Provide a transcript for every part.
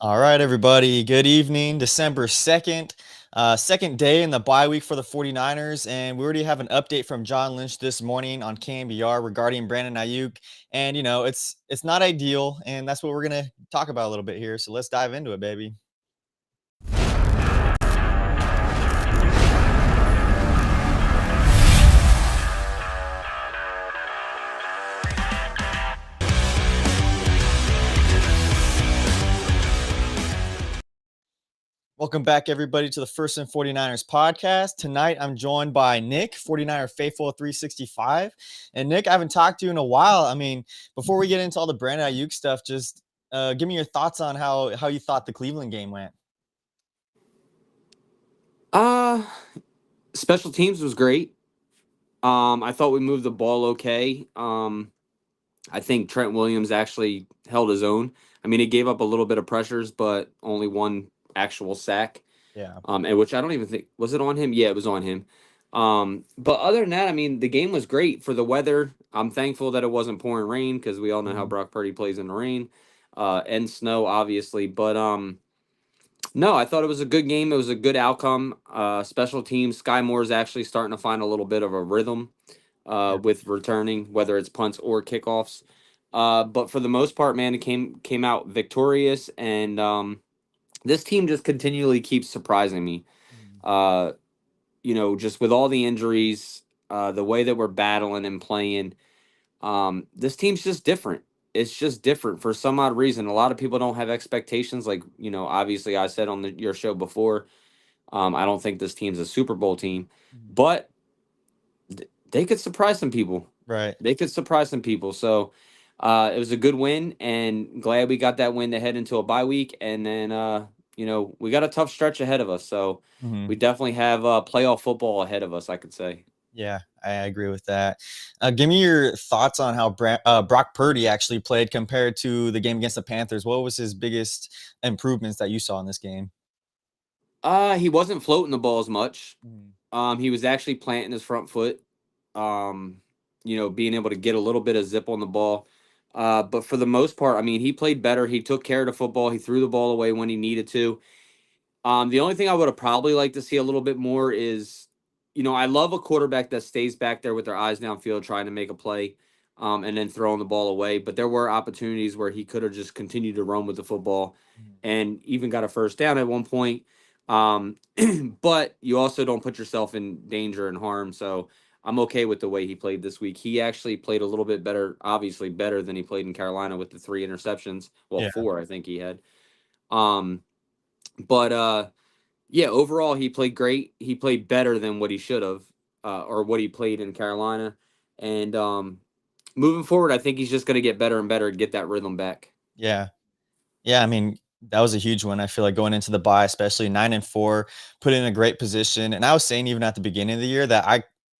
All right, everybody. Good evening. December 2nd, second day in the bye week for the 49ers. And we already have an update from John Lynch this morning on KMBR regarding Brandon Aiyuk. And, it's not ideal. And that's what we're going to talk about a little bit here. So let's dive into it, baby. Welcome back, everybody, to the First and 49ers podcast. Tonight, I'm joined by Nick, 49er Faithful 365. And Nick, I haven't talked to you in a while. I mean, before we get into all the Brandon Aiyuk stuff, just give me your thoughts on how you thought the Cleveland game went. Uh, Special teams was great. I thought we moved the ball okay. I think Trent Williams actually held his own. I mean, he gave up a little bit of pressures, but only one actual sack. Yeah. And which I don't even think was it on him. Yeah, it was on him. But other than that, I mean, the game was great for the weather. I'm thankful that it wasn't pouring rain because we all know how Mhm. Brock Purdy plays in the rain, and snow, obviously. But no, I thought it was a good game. It was a good outcome. Special teams, Sky Moore's actually starting to find a little bit of a rhythm Yeah. with returning, whether it's punts or kickoffs. But for the most part, man, it came out victorious, and this team just continually keeps surprising me. Mhm. Uh, just with all the injuries, the way that we're battling and playing, this team's just different. It's just different for some odd reason. A lot of people don't have expectations. Like, obviously I said on your show before, I don't think this team's a Super Bowl team, Mhm. but they could surprise some people. Right. They could surprise some people. So it was a good win, and glad we got that win to head into a bye week. And then, we got a tough stretch ahead of us. So we Mhm. definitely have playoff football ahead of us, I could say. Yeah, I agree with that. Give me your thoughts on how Brock Purdy actually played compared to the game against the Panthers. What was his biggest improvements that you saw in this game? He wasn't floating the ball as much. Mhm. He was actually planting his front foot. Being able to get a little bit of zip on the ball. But for the most part, I mean, he played better. He took care of the football. He threw the ball away when he needed to. The only thing I would have probably liked to see a little bit more is, I love a quarterback that stays back there with their eyes downfield trying to make a play, and then throwing the ball away. But there were opportunities where he could have just continued to run with the football Mhm. and even got a first down at one point. Um, but you also don't put yourself in danger and harm. So I'm okay with the way he played this week. He actually played a little bit better, obviously better than he played in Carolina with the 3 interceptions. Well, Yeah. four, I think he had. Um, but yeah, overall he played great. He played better than what he should have, or what he played in Carolina. And moving forward, I think he's just going to get better and better and get that rhythm back. Yeah. Yeah, I mean, that was a huge one. I feel like going into the bye, especially 9-4, put in a great position. And I was saying even at the beginning of the year that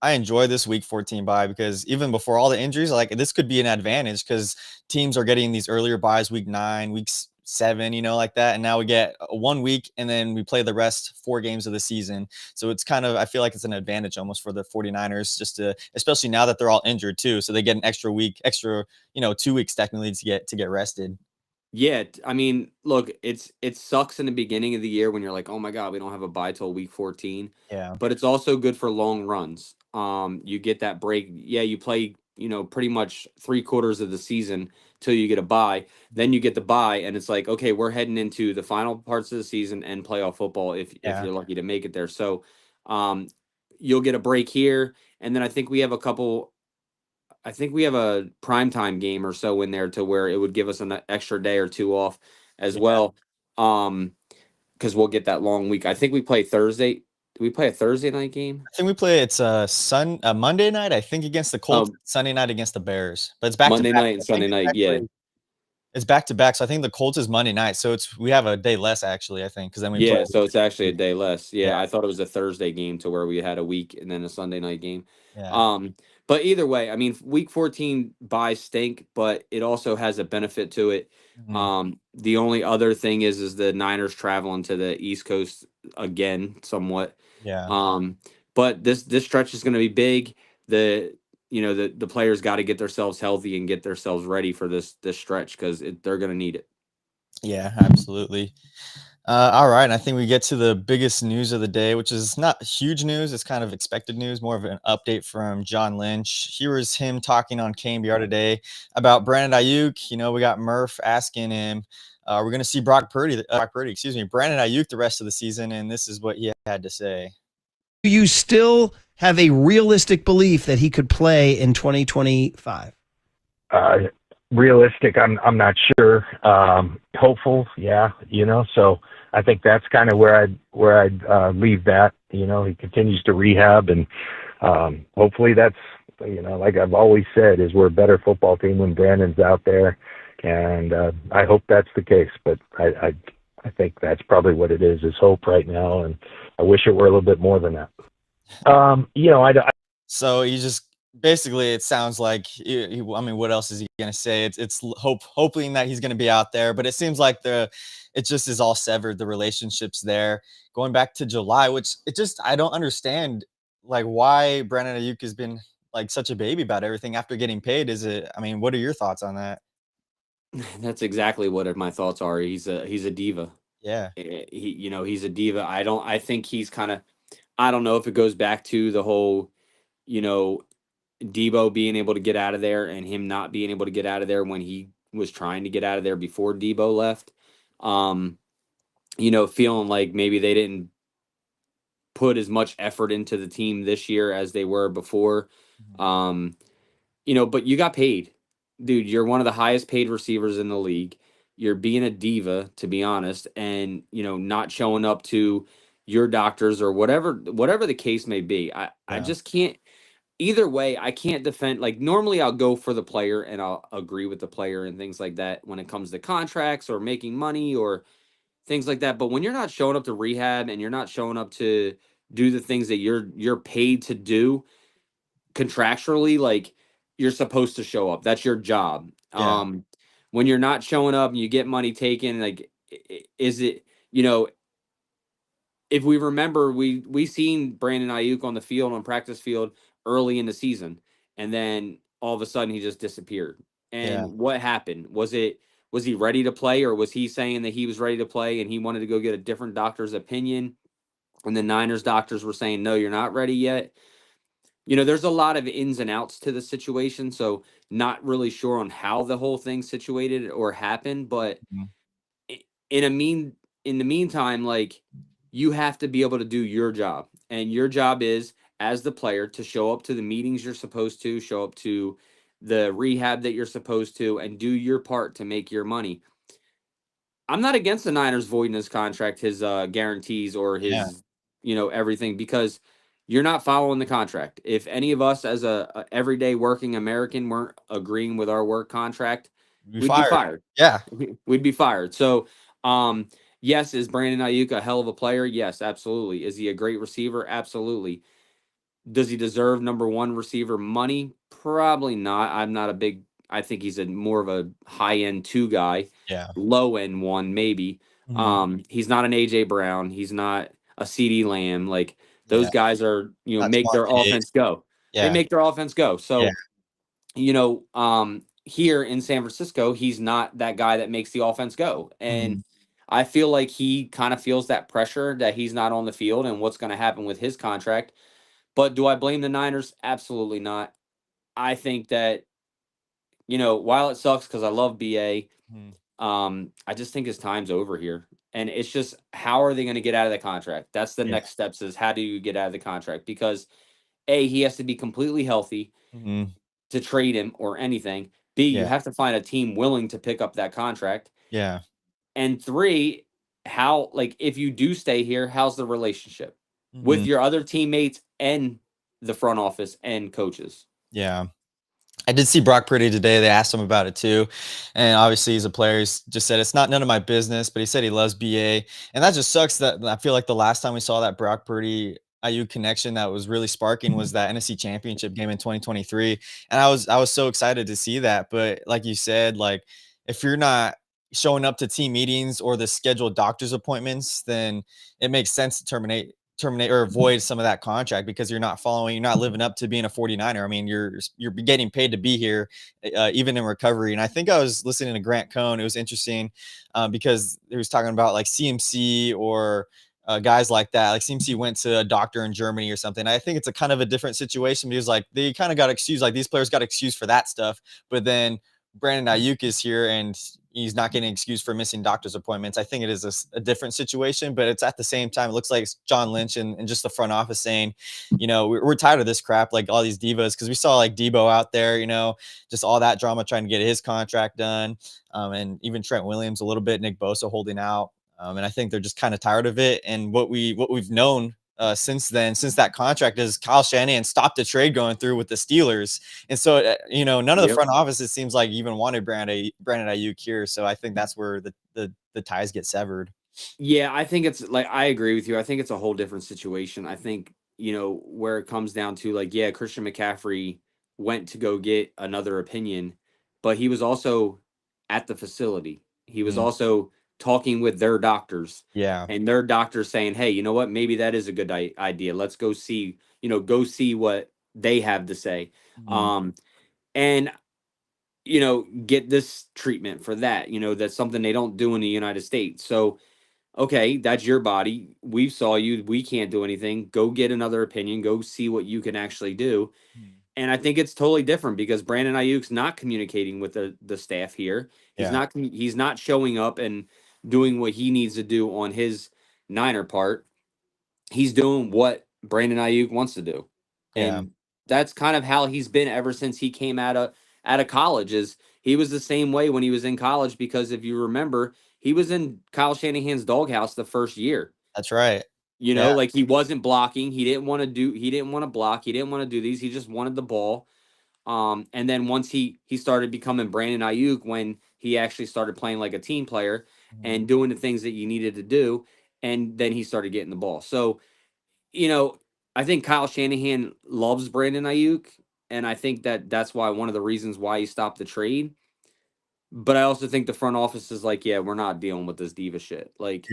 I enjoy this week 14 bye because even before all the injuries, like this could be an advantage because teams are getting these earlier buys week 9, weeks 7, like that. And now we get 1 week and then we play the rest 4 games of the season. So it's kind of, I feel like it's an advantage almost for the 49ers just to, especially now that they're all injured too. So they get an extra week, extra, 2 weeks technically to get rested. Yeah, I mean, look, it sucks in the beginning of the year when you're like, "Oh my god, we don't have a bye till week 14." Yeah. But it's also good for long runs. You get that break. Yeah, you play, pretty much 3 quarters of the season till you get a bye. Then you get the bye, and it's like, okay, we're heading into the final parts of the season and playoff football if Yeah. you're lucky to make it there. So, um, you'll get a break here, and then I think we have a primetime game or so in there to where it would give us an extra day or two off as Yeah. well. Um, because we'll get that long week. I think we play Thursday. Do we play a Thursday night game? I think we play it's Monday night, I think against the Colts, Um, Sunday night against the Bears. But it's back to Monday back. night and I think Sunday it's night. Yeah. actually it's back to back. So I think the Colts is Monday night. So we have a day less actually, I think, because then we play. Yeah, so it's actually a day less. Yeah, Yeah, I thought it was a Thursday game to where we had a week and then a Sunday night game. yeah. Um, but either way, I mean, week 14 buys stink, but it also has a benefit to it. Mhm. The only other thing is the Niners traveling to the East Coast again, somewhat. Yeah. Um, but this stretch is going to be big. The the players got to get themselves healthy and get themselves ready for this stretch because they're going to need it. Yeah, absolutely. All right, I think we get to the biggest news of the day, which is not huge news. It's kind of expected news, more of an update from John Lynch. Here was him talking on KMBR today about Brandon Aiyuk. We got Murph asking him, we're going to see Brandon Aiyuk the rest of the season, and this is what he had to say. Do you still have a realistic belief that he could play in 2025? Uh, Realistic, I'm not sure. Hopeful, yeah, So I think that's kind of where I'd leave that. He continues to rehab, and hopefully that's like I've always said, is we're a better football team when Brandon's out there, and I hope that's the case. But I think that's probably what it is hope right now, and I wish it were a little bit more than that. So he just basically, it sounds like, I mean, what else is he going to say? It's hoping that he's going to be out there, but it seems like it just is all severed. The relationships there going back to July, which I don't understand, like, why Brandon Ayuk has been like such a baby about everything after getting paid. I mean, what are your thoughts on that? That's exactly what my thoughts are. He's a diva. Yeah. He's a diva. I think he's kind of, I don't know if it goes back to the whole, you know, Debo being able to get out of there and him not being able to get out of there when he was trying to get out of there before Debo left. Um, feeling like maybe they didn't put as much effort into the team this year as they were before. Mhm. Um, but you got paid. Dude, you're one of the highest paid receivers in the league. You're being a diva, to be honest, and not showing up to your doctors or whatever the case may be. I Yeah. just can't, either way, I can't defend. Like, normally I'll go for the player and I'll agree with the player and things like that when it comes to contracts or making money or things like that. But when you're not showing up to rehab and you're not showing up to do the things that you're paid to do contractually, like, you're supposed to show up. That's your job. Yeah. When you're not showing up and you get money taken, like, is it, you know, if we remember, we seen Brandon Ayuk on the field, on practice field, early in the season, and then all of a sudden he just disappeared. Yeah. And what happened? Was he ready to play, or was he saying that he was ready to play and he wanted to go get a different doctor's opinion? And the Niners doctors were saying, no, you're not ready yet. There's a lot of ins and outs to the situation, so not really sure on how the whole thing situated or happened, but Mhm. i- in a mean in the meantime, like, you have to be able to do your job, and your job is, as the player, to show up to the meetings you're supposed to show up to, the rehab that you're supposed to, and do your part to make your money. I'm not against the Niners voiding his contract, his guarantees, or Yeah. his, everything, because you're not following the contract. If any of us as a everyday working American weren't agreeing with our work contract, We we'd be fired. fired. Yeah. We'd be fired. So, yes, is Brandon Ayuk a hell of a player? Yes, absolutely. Is he a great receiver? Absolutely. Does he deserve number one receiver money? Probably not. I'm not a big. I think he's a more of a high end two guy, Yeah. low end one maybe. Mhm. He's not an AJ Brown. He's not a CD Lamb. Like, Yeah. those guys are, That's make their Marquise. offense go. They Yeah. make their offense go. Yeah. So, here in San Francisco, he's not that guy that makes the offense go. And Mhm. I feel like he kind of feels that pressure that he's not on the field and what's going to happen with his contract. But do I blame the Niners? Absolutely not. I think that, while it sucks because I love BA, Mhm. I just think his time's over here. And it's just, how are they going to get out of the contract? That's the Yeah. next steps, is how do you get out of the contract? Because A, he has to be completely healthy Mhm. to trade him or anything. B, you Yeah. have to find a team willing to pick up that contract. Yeah. And three, how, like, if you do stay here, how's the relationship with Mhm. your other teammates and the front office and coaches? Yeah. I did see Brock Purdy today. They asked him about it too. And obviously he's a player. He's just said it's not none of my business, but he said he loves BA. And that just sucks that I feel like the last time we saw that Brock Purdy IU connection that was really sparking was that NFC championship game in 2023. And I was so excited to see that. But like you said, like, if you're not showing up to team meetings or the scheduled doctor's appointments, then it makes sense to terminate terminate or avoid some of that contract because you're not living up to being a 49er. I mean, you're getting paid to be here, even in recovery. And I think I was listening to Grant Cohn. It was interesting because he was talking about like CMC or guys like that. Like CMC went to a doctor in Germany or something. I think it's a kind of a different situation because like they kind of got excused, like these players got excused for that stuff. But then Brandon Aiyuk is here and he's not getting excused for missing doctor's appointments. I think it is a different situation, but it's at the same time, it looks like it's John Lynch and just the front office saying, you know, we're tired of this crap, like all these divas, because we saw like Debo out there, you know, just all that drama trying to get his contract done. And even Trent Williams a little bit, Nick Bosa holding out. And I think they're just kind of tired of it. And what we've known since that contract is Kyle Shanahan stopped the trade going through with the Steelers. And so, you know, none of the front office, it seems like, even wanted Brandon Aiyuk here. So I think that's where the ties get severed. Yeah, I think it's like, I agree with you. I think it's a whole different situation. I think, you know, where it comes down to like, yeah, Christian McCaffrey went to go get another opinion, but he was also at the facility. He was also talking with their doctors. Yeah. And their doctors saying, hey, you know what? Maybe that is a good idea. Let's go see, go see what they have to say. And, get this treatment for that. That's something they don't do in the United States. So, okay, that's your body. We saw you. We can't do anything. Go get another opinion. Go see what you can actually do. And I think it's totally different because Brandon Ayuk's not communicating with the staff here. He's not showing up and doing what he needs to do on his Niner part. He's doing what Brandon Aiyuk wants to do. Yeah. And that's kind of how he's been ever since he came out of college. Is he was the same way when he was in college, because if you remember, he was in Kyle Shanahan's doghouse the first year. That's right. Like he wasn't blocking. He didn't want to block. He didn't want to do these. He just wanted the ball. And then once he started becoming Brandon Aiyuk, when he actually started playing like a team player and doing the things that you needed to do, and then he started getting the ball. So, I think Kyle Shanahan loves Brandon Aiyuk, and I think that's why one of the reasons why he stopped the trade. But I also think the front office is like, yeah, we're not dealing with this diva shit. Like,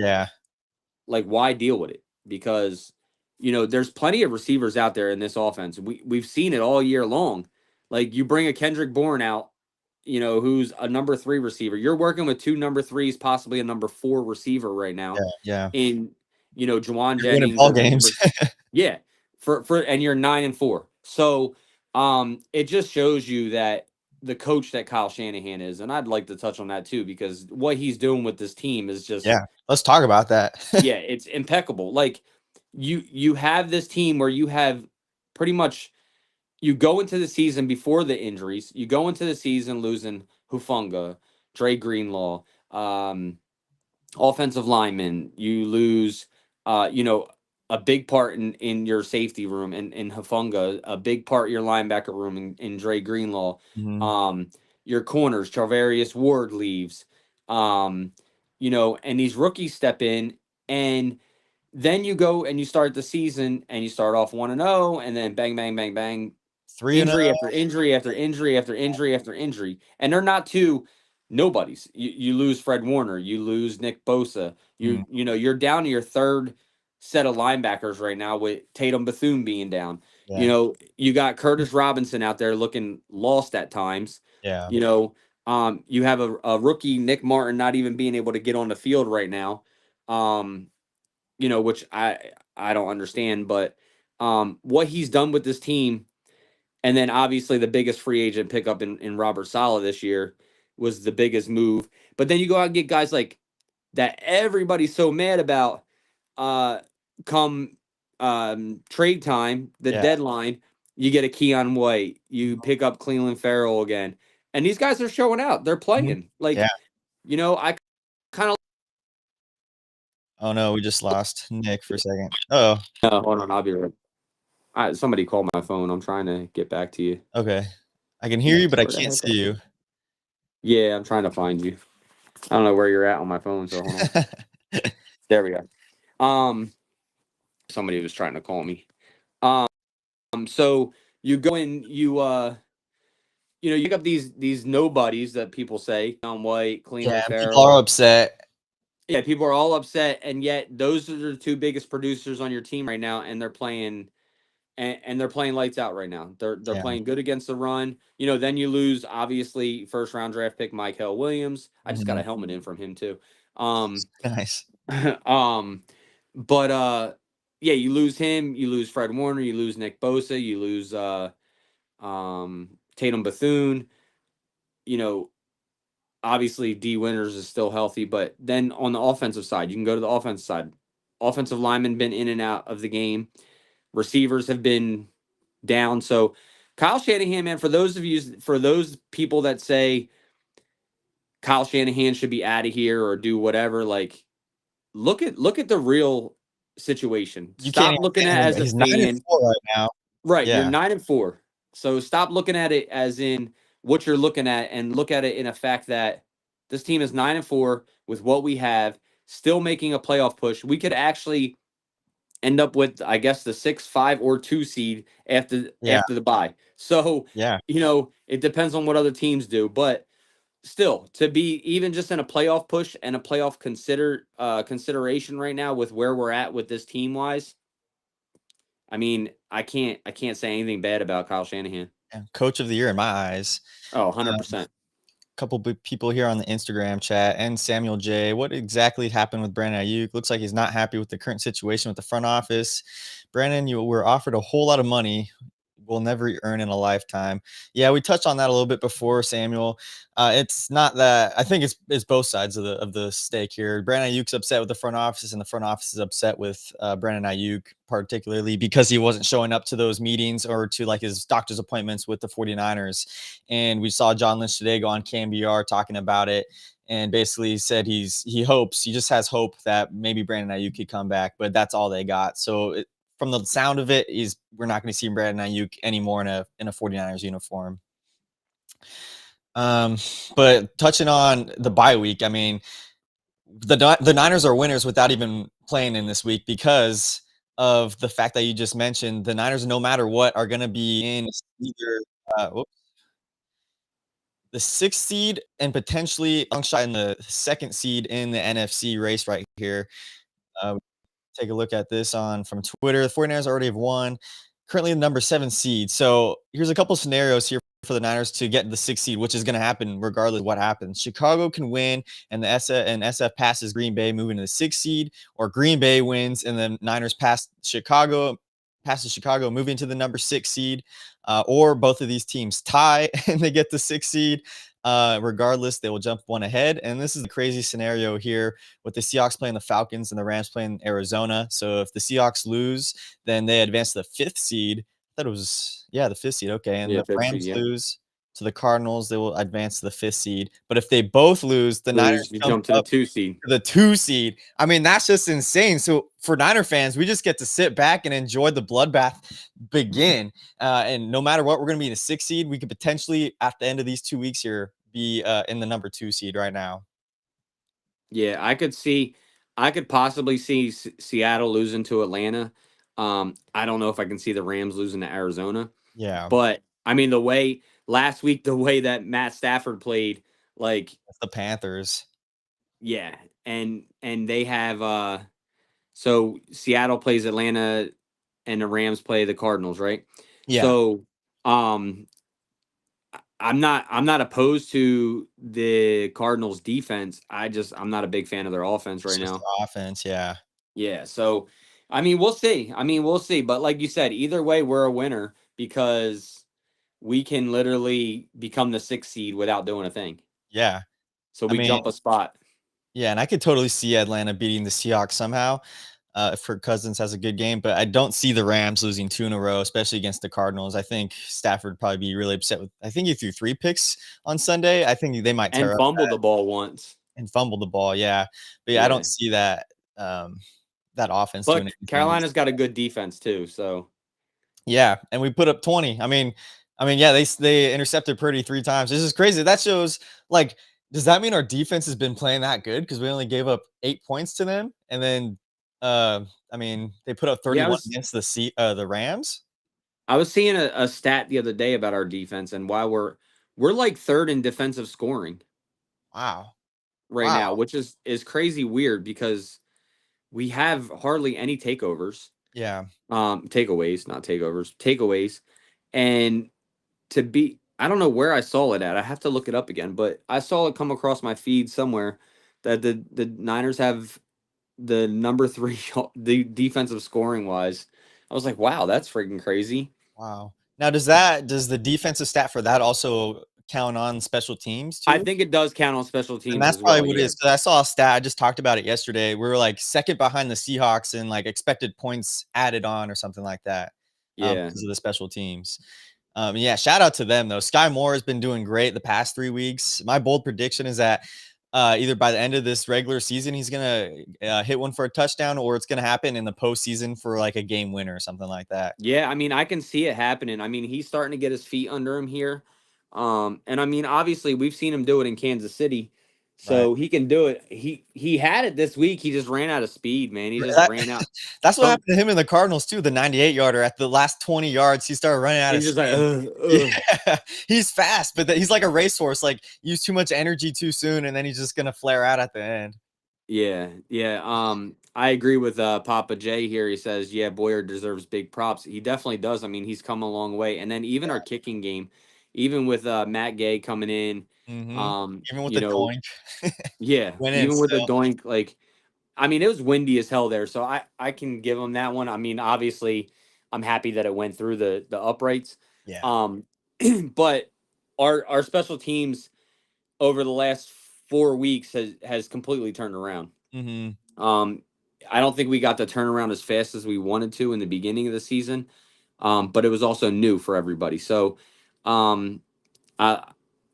why deal with it? Because, there's plenty of receivers out there in this offense. We've seen it all year long. Like, you bring a Kendrick Bourne out, who's a number 3 receiver. You're working with 2 number 3s, possibly a number 4 receiver right now. Yeah. In, Juwan You're winning Jennings. ball games. Yeah. And you're 9-4. So it just shows you that the coach that Kyle Shanahan is, and I'd like to touch on that too, because what he's doing with this team is just, let's talk about that. yeah, it's impeccable. Like you have this team where you have pretty much, you go into the season before the injuries, you go into the season losing Hufanga, Dre Greenlaw, offensive lineman, you lose, a big part in your safety room in Hufanga, a big part your linebacker room in Dre Greenlaw. Your corners, Charvarius Ward leaves. And these rookies step in, and then you go and you start the season and you start off 1-0, and then bang, bang, bang, bang. 3-0. Injury after injury after injury after injury after injury. And they're not two nobodies. You lose Fred Warner, you lose Nick Bosa. You're down to your third set of linebackers right now, with Tatum Bethune being down. You got Curtis Robinson out there looking lost at times. You have a rookie, Nick Martin, not even being able to get on the field right now. Which I don't understand, but what he's done with this team. And then obviously the biggest free agent pickup in Robert Saleh this year was the biggest move. But then you go out and get guys like that everybody's so mad about come trade time, the deadline. You get a Keon White. You pick up Cleveland Farrell again. And these guys are showing out. They're playing. I kind of... Oh, no, we just lost Nick for a second. Oh. Hold on, I'll be right. Somebody called my phone. I'm trying to get back to you. Okay. I can hear you, but I can't see you. Yeah, I'm trying to find you. I don't know where you're at on my phone, so hold on. There we go. Somebody was trying to call me. So you go in, you pick up these nobodies that people say, White, Cleveland Farrell. People are upset. Yeah, people are all upset, and yet those are the two biggest producers on your team right now, and they're playing and they're playing lights out right now. They're Yeah. playing good against the run. Then you lose obviously first round draft pick Michael Williams. I just got a Mhm. helmet in from him too. Um, Nice. um, but yeah, you lose him. You lose Fred Warner. You lose Nick Bosa. You lose Tatum Bethune. You know, obviously D Winters is still healthy, but then on the offensive side, you can go to the offensive side. Offensive linemen been in and out of the game. Receivers have been down. So Kyle Shanahan, man, for those people that say Kyle Shanahan should be out of here or do whatever, like look at the real situation. You can't Stop even looking say at it anything as about a he's 9 and fan. 4 right now. Right, you're Yeah. 9-4. So stop looking at it as in what you're looking at and look at it in a fact that this team is 9-4 with what we have, still making a playoff push. We could actually end up with, I guess, the 6, 5, or 2 seed after Yeah. after the bye. So, Yeah. it depends on what other teams do, but still, to be even just in a playoff push and a playoff consideration right now with where we're at with this team wise, I mean, I can't say anything bad about Kyle Shanahan. Yeah. Coach of the year in my eyes. Oh, Um, 100%. couple big people here on the Instagram chat and Samuel J. What exactly happened with Brandon Aiyuk? Looks like he's not happy with the current situation with the front office. Brandon, you were offered a whole lot of money we'll never earn in a lifetime. Yeah, we touched on that a little bit before, Samuel. It's not that I think it's both sides of the stake here. Brandon Ayuk's upset with the front office, and the front office is upset with Brandon Aiyuk, particularly because he wasn't showing up to those meetings or to like his doctor's appointments with the 49ers. And we saw John Lynch today go on KMBR talking about it and basically said he just has hope that maybe Brandon Ayuk could come back, but that's all they got. So from the sound of it, we're not going to see Brandon Aiyuk anymore in a 49ers uniform. But touching on the bye week, I mean, the Niners are winners without even playing in this week because of the fact that you just mentioned. The Niners, no matter what, are going to be in either the 6th seed and potentially long shot in the 2nd seed in the NFC race right here. Take a look at this from Twitter. The 49ers already have won, currently the number 7 seed. So here's a couple scenarios here for the Niners to get the 6th seed, which is going to happen regardless of what happens. Chicago can win, and SF passes Green Bay, moving to the 6th seed, or Green Bay wins, and then Niners passes Chicago, moving to the number 6 seed, or both of these teams tie and they get the 6th seed. Regardless, they will jump one ahead. And this is a crazy scenario here with the Seahawks playing the Falcons and the Rams playing Arizona. So if the Seahawks lose, then they advance to the 5th seed. I thought it was, the 5th seed. Okay. And Yeah, the 5th seed, Rams yeah. lose to the Cardinals, they will advance to the 5th seed. But if they both lose, the Niners You jump jump to the up 2 seed. to the 2 seed. I mean, that's just insane. So for Niner fans, we just get to sit back and enjoy the bloodbath begin. And no matter what, we're going to be in the 6th seed. We could potentially, at the end of these 2 weeks here, be in the number 2 seed right now. Yeah, I could possibly see Seattle losing to Atlanta. I don't know if I can see the Rams losing to Arizona. Yeah, But I mean, last week, the way that Matt Stafford played, like, that's the Panthers. yeah, and they have so Seattle plays Atlanta and the Rams play the Cardinals, right? Yeah, So I'm not opposed to the Cardinals defense. I'm not a big fan of their offense it's right just now. the offense. Yeah, Yeah, so I mean, we'll see. We'll see. But like you said, either way, we're a winner because we can literally become the 6th seed without doing a thing. yeah. So I we mean, jump a spot. yeah, and I could totally see Atlanta beating the Seahawks somehow. If Kirk Cousins has a good game, but I don't see the Rams losing 2 in a row, especially against the Cardinals. I think Stafford would probably be really upset with. I think he threw 3 picks on Sunday. I think they might And tear up fumbled the ball once. and fumble the ball. Yeah, but yeah, I don't Yeah. see that offense doing But anything against. Carolina's got a good defense too, so Yeah, and we put up 20. I mean, yeah, they intercepted Purdy 3 times. This is crazy. That shows like, does that mean our defense has been playing that good? Because we only gave up 8 points to them, and then I mean, they put up yeah, 31 against the Rams. I was seeing a stat the other day about our defense and why we're like 3rd in defensive scoring. Wow. right now, Wow. which is crazy weird because we have hardly any takeovers. Yeah. Takeaways, not takeovers, takeaways. And I don't know where I saw it at. I have to look it up again, but I saw it come across my feed somewhere that the Niners have the number 3 the defensive scoring wise. I was like, wow, that's freaking crazy. Wow. Now, does the defensive stat for that also count on special teams I too? think it does count on special And teams that's as probably well. what it Yeah. is. Because I saw a stat. I just talked about it yesterday. We were like second behind the Seahawks in like expected points added on or something like that, Yeah. because of the special teams. Yeah, shout out to them though. Sky Moore has been doing great the past 3 weeks. My bold prediction is that either by the end of this regular season, he's gonna hit one for a touchdown, or it's gonna happen in the postseason for like a game winner or something like that. Yeah, I mean, I can see it happening. I mean, he's starting to get his feet under him here. And I mean, obviously, we've seen him do it in Kansas City, Right. so he can do it. He had it this week. He just ran out of speed, man. He just That ran out. that's what Some happened to him in the Cardinals too, the 98 yarder. At the last 20 yards, he started running out of he's just like, steam. ugh. Yeah, he's fast, but he's like a racehorse, like, use too much energy too soon, and then he's just gonna flare out at the end. Yeah, yeah. I agree with Papa J here. He says, yeah, Boyer deserves big props. He definitely does. I mean, he's come a long way. And then even our kicking game, even with Matt Gay coming in, Mhm. Even with you the know, doink. yeah, Went in even with the still. doink, like I mean, it was windy as hell there, so I can give him that one. I mean, obviously, I'm happy that it went through the uprights. Yeah. Um, but our special teams over the last 4 weeks has completely turned around. Mhm. Um, I don't think we got the turnaround as fast as we wanted to in the beginning of the season, but it was also new for everybody. So, um, I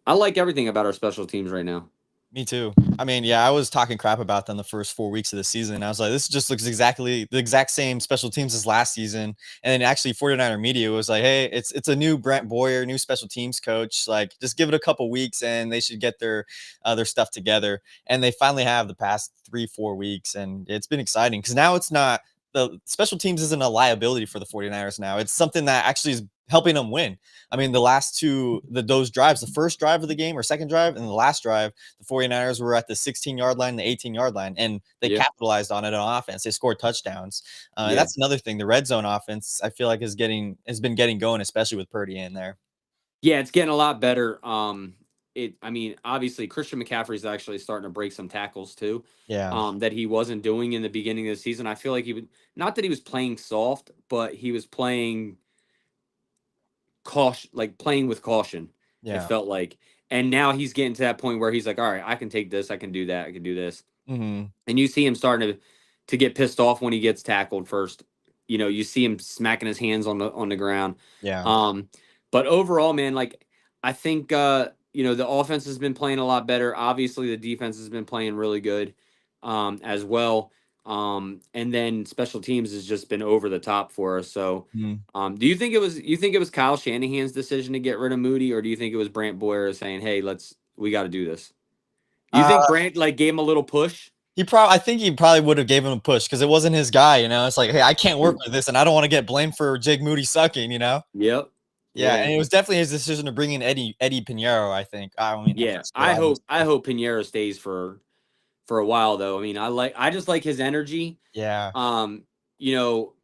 I like everything about our special teams right now. Me too. I mean, yeah, I was talking crap about them the first 4 weeks of the season. I was like, this just looks exactly the exact same special teams as last season. And then actually 49er media was like, hey, it's a new Brent Boyer, new special teams coach. Like, just give it a couple weeks and they should get their stuff together. And they finally have the past 3, 4 weeks. And it's been exciting because now it's not the special teams isn't a liability for the 49ers now. It's something that actually is helping them win. I mean, the last two, those drives, the first drive of the game or second drive and the last drive, the 49ers were at the 16-yard line, the 18-yard line, and they Yeah, capitalized on it on offense. They scored touchdowns. yeah. That's another thing. The red zone offense, I feel like, has been getting going, especially with Purdy in there. Yeah, it's getting a lot better. I mean, obviously Christian McCaffrey's actually starting to break some tackles too. Yeah, That he wasn't doing in the beginning of the season. I feel like he would not that he was playing soft, but he was playing caution, like playing with caution. It yeah. felt like, and now he's getting to that point where he's like, all right, I can take this, I can do that, I can do this, Hmm. and you see him starting to get pissed off when he gets tackled first. You see him smacking his hands on the ground. Yeah. Um, but overall, man, like I think the offense has been playing a lot better. Obviously, the defense has been playing really good as well. And then special teams has just been over the top for us. So, Mhm. do you think it was Kyle Shanahan's decision to get rid of Moody, or do you think it was Brant Boyer saying, "Hey, we got to do this"? You Uh, think Brant like gave him a little push? I think he probably would have gave him a push because it wasn't his guy. It's like, hey, I can't work with this, and I don't want to get blamed for Jake Moody sucking. Yep. Yeah, Yeah. and it was definitely his decision to bring in Eddie Pinheiro, I think. I mean, I Yeah. think so, I hope obviously. I hope Pinheiro stays for a while though. I mean, I just like his energy. Yeah. Um, you know,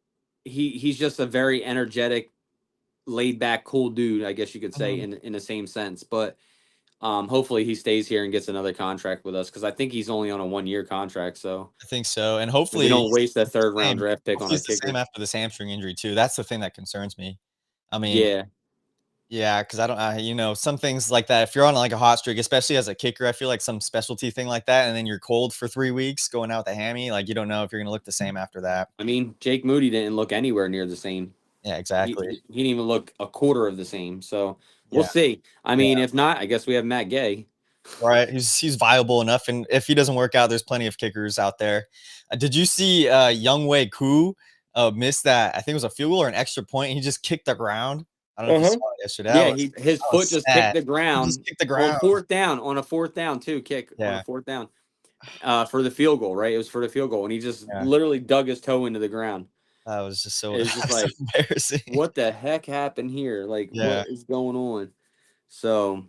he's just a very energetic, laid back, cool dude, I guess you could say Mhm. in the same sense. But hopefully he stays here and gets another contract with us because I think he's only on a 1 year contract. So I think so, and we hopefully don't waste a he's the third round same. draft pick on Hopefully our he's the same kicker. after this hamstring injury too. That's the thing that concerns me. I mean, Yeah. yeah, because I don't, some things like that. If you're on like a hot streak, especially as a kicker, I feel like some specialty thing like that, and then you're cold for 3 weeks, going out with a hammy, like you don't know if you're gonna look the same after that. I mean, Jake Moody didn't look anywhere near the same. Yeah, He exactly. he didn't even look a quarter of the same. So we'll Yeah, see. I yeah. mean, if not, I guess we have Matt Gay. Right. He's viable enough, and if he doesn't work out, there's plenty of kickers out there. Did you see Younghoe Koo miss that? I think it was a field goal or an extra point. He just kicked the ground. I don't know if you Uh-huh. saw it yesterday. Yeah, his That foot was just kicked sad. the He just ground kicked the on ground. fourth down too, kick on a Yeah, fourth down. For the field goal, right? It was for the field goal, and he just yeah. literally dug his toe into the ground. That was just so It's that just was so like, embarrassing. what the heck happened here? Like, Yeah. what is going on? So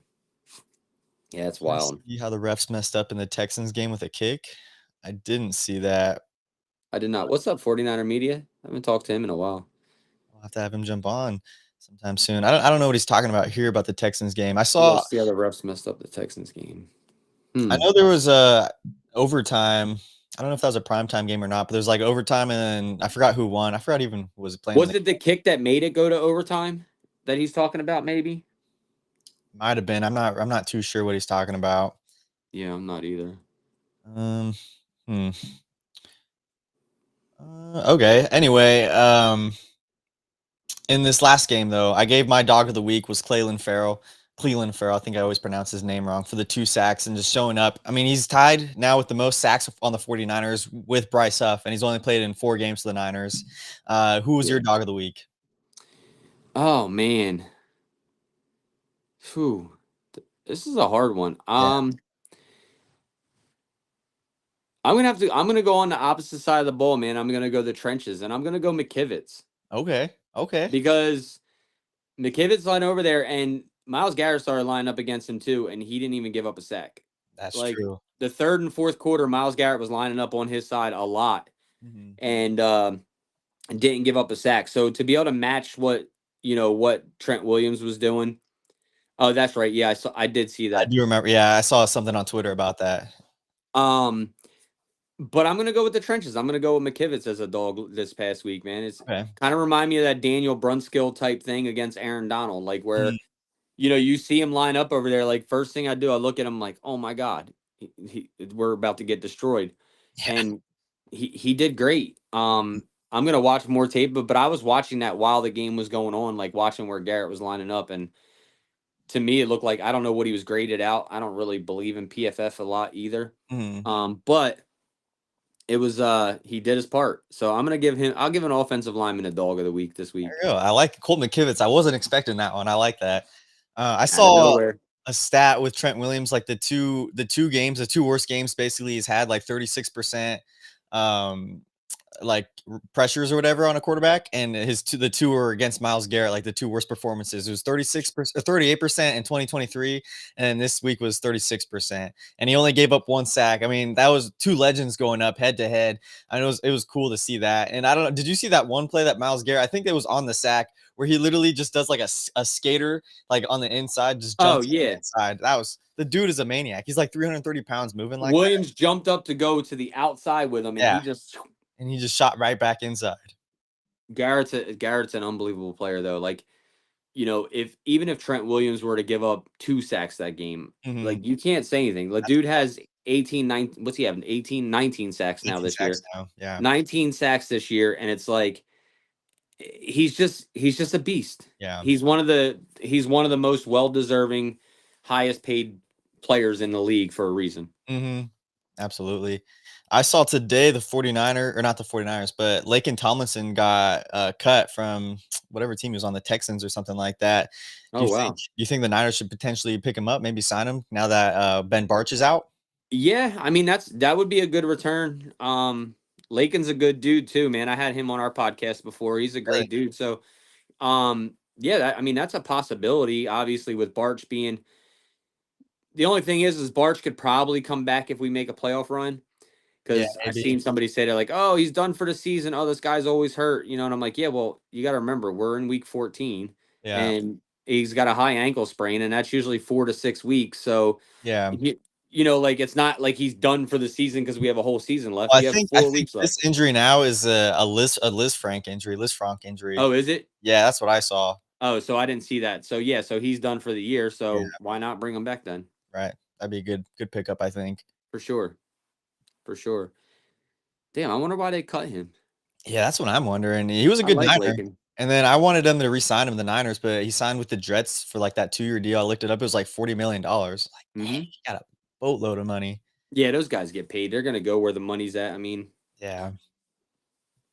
Yeah, it's Trying to wild. see how the refs messed up in the Texans game with a kick. I didn't see that. I did not. What's up, 49er Media? I haven't talked to him in a while. I'll have to have him jump on sometime soon. I don't know what he's talking about here about the Texans game. Let's see how the refs messed up the Texans game. I know there was a overtime. I don't know if that was a primetime game or not, but there's like overtime and I forgot who won. I forgot even who was playing in Was the it the kick that made it go to overtime that he's talking about? Maybe. might have been. I'm not too sure what he's talking about. Yeah, I'm not either. Um hmm. Okay. Anyway, in this last game though, I gave my dog of the week was Cleveland Farrell. Cleveland Farrell, I think I always pronounce his name wrong, for the 2 sacks and just showing up. I mean, he's tied now with the most sacks on the 49ers with Bryce Huff, and he's only played in 4 games for the Niners. Who was your dog of the week? Oh man. Phew. This is a hard one. Yeah. I'm gonna go on the opposite side of the ball, man. I'm gonna go the trenches, and I'm gonna go McKivitz Okay. Okay. because McKivitz line over there, and Miles Garrett started lining up against him too, and he didn't even give up a sack. That's Like true. the third and fourth quarter, Miles Garrett was lining up on his side a lot, Mhm. and didn't give up a sack. So to be able to match what Trent Williams was doing. Oh, that's right. Yeah, I did see I that. do remember. Yeah, I saw something on Twitter about that. Um, but I'm gonna go with the trenches. I'm gonna go with McKivitz as a dog this past week, man. It's Okay. kind of remind me of that Daniel Brunskill type thing against Aaron Donald, like Mm, where you see him line up over there. Like first thing I do, I look at him like, oh my god, we're about to get destroyed, yeah. and he did great. I'm gonna watch more tape, but I was watching that while the game was going on, like watching where Garrett was lining up, and to me it looked like I don't know what he was graded out. I don't really believe in PFF a lot either. Mhm. But it was he did his part. So I'll give an offensive lineman a dog of the week this There week. you go. I like Colt McKivitz. I wasn't expecting that one. I like that. I Out of saw nowhere. a stat with Trent Williams, like the two worst games basically he's had like 36% um like pressures or whatever on a quarterback, and the two were against Miles Garrett, like the two worst performances. It was 36%, 38% in 2023, and this week was 36%. And he only gave up 1 sack. I mean, that was 2 legends going up head to head. I know it was cool to see that. And I don't know, did you see that one play that Miles Garrett? I think it was on the sack where he literally just does like a skater, like on the inside, just Oh jumps on the yeah. inside. The dude is a maniac. He's like 330 pounds moving like that. Williams jumped up to go to the outside with him, and Yeah, he just and he just shot right back inside. Garrett's an unbelievable player though. Like, if even if Trent Williams were to give up 2 sacks that game, Mhm. like you can't say anything. The dude has 18, 19, what's he having? 18, 19 sacks now 18 this sacks year. now. Yeah. 19 sacks this year, and it's like he's just a beast. Yeah. He's one of the most well deserving, highest paid players in the league for a reason. Mhm. Absolutely. I saw today the 49er, or not the 49ers, but Laken Tomlinson got cut from whatever team he was on, the Texans or something like that. Do Oh wow. you think the Niners should potentially pick him up, maybe sign him now that Ben Barch is out? Yeah, I mean that would be a good return. Lakin's a good dude too, man. I had him on our podcast before. He's a Really? great dude. So yeah, I mean that's a possibility. Obviously, with Barch being the only thing is Barch could probably come back if we make a playoff run. Yeah, Because I've maybe. seen somebody say they're like, "Oh, he's done for the season. Oh, this guy's always hurt," and I'm like, "Yeah, well, you got to remember we're in week 14, Yeah. and he's got a high ankle sprain, and that's usually 4 to 6 weeks. So, Yeah. like it's not like he's done for the season because we have a whole season left. Well, We have I four think weeks this left. injury now is Liz Frank injury. Oh, is it? Yeah, that's what I saw. Oh, so I didn't see that. So yeah, so he's done for the year. Yeah, So why not bring him back then? right. That'd be a good pickup, I think. For sure, for sure. Damn, I wonder why they cut him. Yeah, that's what I'm wondering. He was a I good like Niner, Lakin. and then I wanted him to re-sign him in the Niners, but he signed with the Jets for, like, that 2-year deal. I looked it up, it was, like, $40 million. Like, dang, Hmm. he got a boatload of money. Yeah, those guys get paid. They're gonna go where the money's at. I mean, Yeah.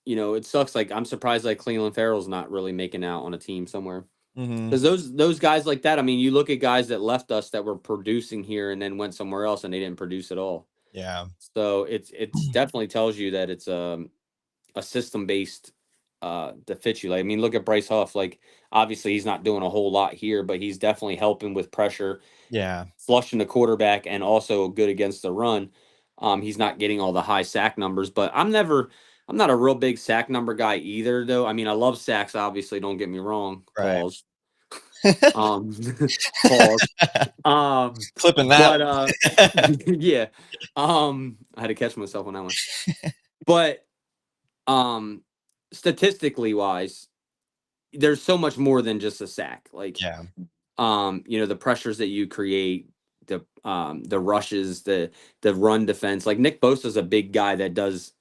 it sucks. Like I'm surprised like Cleveland Farrell's not really making out on a team somewhere. Mhm. Because those guys like that, I mean, you look at guys that left us that were producing here and then went somewhere else and they didn't produce at all. Yeah. So it's definitely tells you that it's a system based to fit you. Like, I mean, look at Bryce Huff. Like, obviously he's not doing a whole lot here, but he's definitely helping with pressure, Yeah. flushing the quarterback, and also good against the run. He's not getting all the high sack numbers, but I'm not a real big sack number guy either, though. I mean, I love sacks, obviously, don't get me wrong. Right. Pause. Um, pause. Clipping that. But yeah. I had to catch myself on that one. But um statistically wise, there's so much more than just a sack. Like, Yeah. the pressures that you create, the rushes, the run defense. Like, Nick Bosa's a big guy that does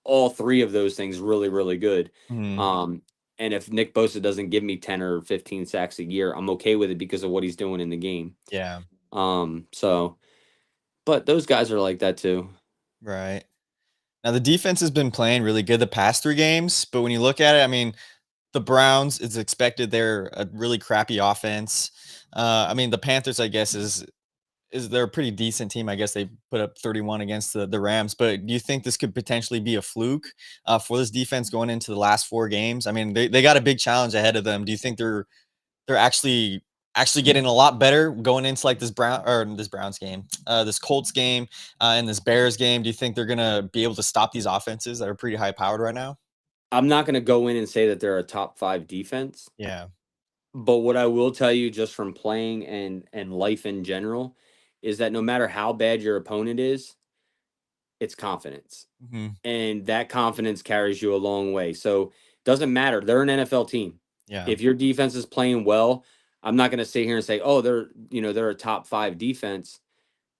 all three of those things really, really good. Mhm. And if Nick Bosa doesn't give me 10 or 15 sacks a year, I'm okay with it because of what he's doing in the game. Yeah. So but those guys are like that too. Right. Now the defense has been playing really good the past 3 games, but when you look at it, I mean, the Browns, it's expected they're a really crappy offense. I mean, the Panthers, I guess, is they're a pretty decent team. I guess they put up 31 against the Rams. But do you think this could potentially be a fluke for this defense going into the last 4 games? I mean, they got a big challenge ahead of them. Do you think they're actually getting a lot better going into like this Browns game, this Colts game, and this Bears game? Do you think they're gonna be able to stop these offenses that are pretty high powered right now? I'm not going to go in and say that they're a top 5 defense, Yeah. but what I will tell you just from playing and life in general is that no matter how bad your opponent is, it's confidence. Mhm. And that confidence carries you a long way. So, doesn't matter. They're an NFL team. Yeah. If your defense is playing well, I'm not going to sit here and say, "Oh, they're a top 5 defense."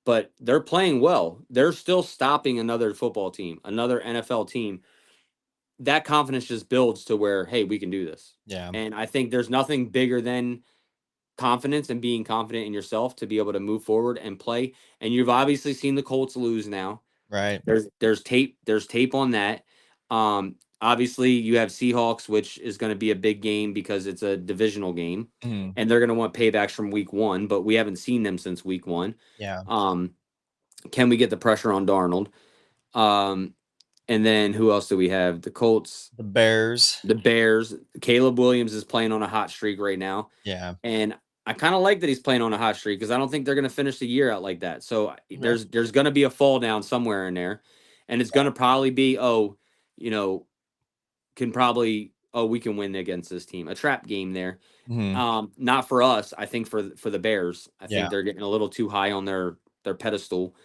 But they're playing well. They're still stopping another football team, another NFL team. That confidence just builds to where, hey, we can do this. Yeah. And I think there's nothing bigger than confidence and being confident in yourself to be able to move forward and play. And you've obviously seen the Colts lose now. Right. There's tape on that. Obviously you have Seahawks, which is going to be a big game because it's a divisional game, Mhm. and they're going to want paybacks from week 1, but we haven't seen them since week 1. Yeah. Can we get the pressure on Darnold? And then who else do we have? The Colts, The Bears. the Bears. Caleb Williams is playing on a hot streak right now. Yeah. And I kind of like that he's playing on a hot streak because I don't think they're going to finish the year out like that. So Okay. there's going to be a fall down somewhere in there, and it's going to probably be you know we can win against this team. A trap game there. Mhm. Not for us. I think for the Bears. I Yeah. think they're getting a little too high on their pedestal.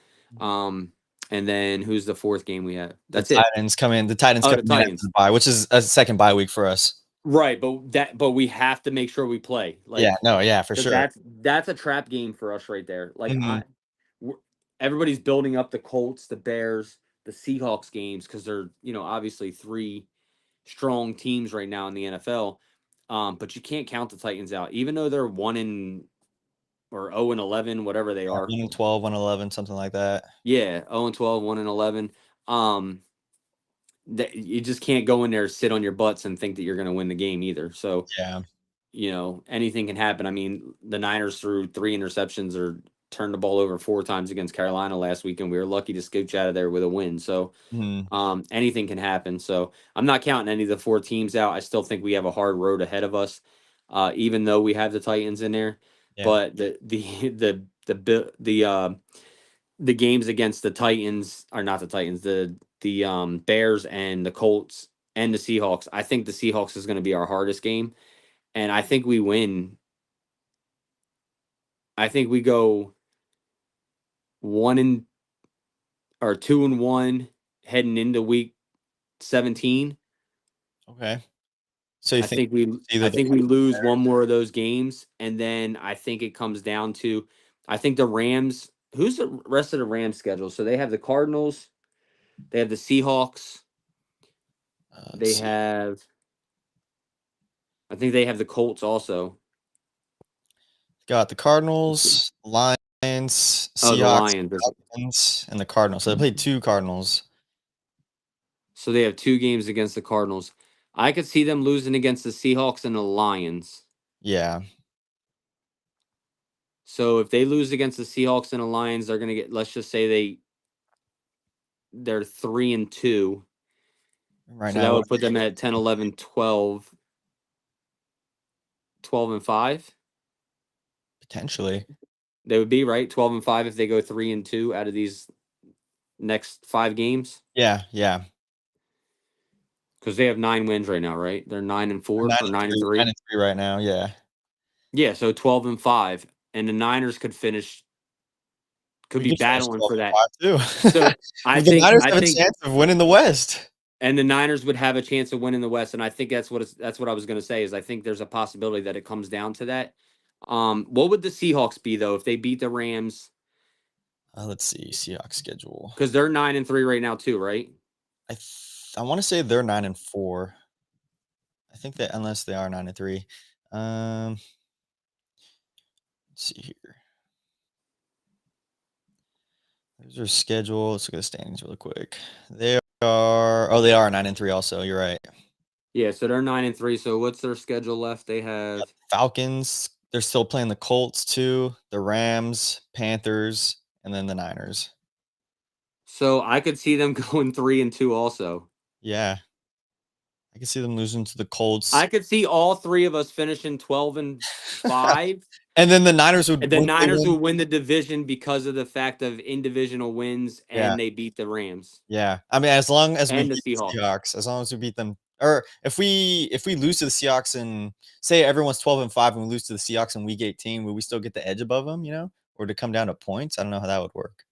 And then who's the 4th game we have? That's it. The Titans Oh, coming the in after Titans. the bye, which is a second bye week for us. Right, but we have to make sure we play. Yeah, Like, no, yeah, for 'cause sure. that's a trap game for us right there. Like, Mhm. everybody's building up the Colts, the Bears, the Seahawks games because they're obviously 3 strong teams right now in the NFL. But you can't count the Titans out, even though they're 0-11, whatever they Yeah, are. 1-12, 1-11, something like that. Yeah, 0-12, 1-11. That you just can't go in there, sit on your butts, and think that you're going to win the game either. So, Yeah. anything can happen. I mean, the Niners threw 3 interceptions or turned the ball over 4 times against Carolina last week, and we were lucky to scooch out of there with a win. So, Mhm. anything can happen. So, I'm not counting any of the 4 teams out. I still think we have a hard road ahead of us, even though we have the Titans in there. Yeah. But the games against the Titans are not the Titans, the Bears and the Colts and the Seahawks. I think the Seahawks is going to be our hardest game, and I think we win. I think we go 2-1 heading into week 17. Okay. So you I think think we either I the think we lose one more of those games, and then I think it comes down to I think the Rams. Who's the rest of the Rams schedule? So they have the Cardinals, they have the Seahawks, let's they see. have I think they have the Colts also. Got the Let's see. Cardinals, Lions, Oh, the Seahawks, Lions. Falcons, and the Cardinals. So they played 2 Cardinals. So they have 2 games against the Cardinals. I could see them losing against the Seahawks and the Lions. Yeah. So if they lose against the Seahawks and the Lions, they're going to get, let's just say they're 3-2. Right So that now, would put them at 10, 11, 12, 12 and 5. potentially. They would be right 12 and 5 if they go 3 and 2 out of these next 5 games Yeah, yeah. because they have 9 wins right now, right? They're 9 and 4 9 or and 9 and 3, 9 3. and 3 right now. Yeah. Yeah, so 12 and 5, and the Niners could We be could finish battling 12 for and that. 5 too. So I The think Niners I have a think chance of winning the West. and the Niners would have a chance of winning the West, and I think that's what I was going to say is I think there's a possibility that it comes down to that. What would the Seahawks be though if they beat the Rams? Let's see, Seahawks schedule. Because they're 9 and 3 right now too, right? I want to say they're 9 and 4. I think that unless they are 9 and 3. Let's see here. There's their schedule. Let's look at the standings really quick. They are 9 and 3 also. You're right. Yeah, so they're 9 and 3. So what's their schedule left? They have Falcons, they're still playing the Colts too, the Rams, Panthers, and then the Niners. so I could see them going 3 and 2 also. Yeah. I can see them losing to the Colts. I could see all 3 of us finishing 12 and 5. And then the Niners would And the once they Niners win- will win the division because of the fact of in-divisional wins, Yeah. and they beat the Rams. Yeah. I mean, as long as we And the beat the Seahawks. Seahawks, as long as we beat them, or if we lose to the Seahawks and say everyone's 12 and 5 and we lose to the Seahawks in week 18, will we still get the edge above them, or to come down to points? I don't know how that would work.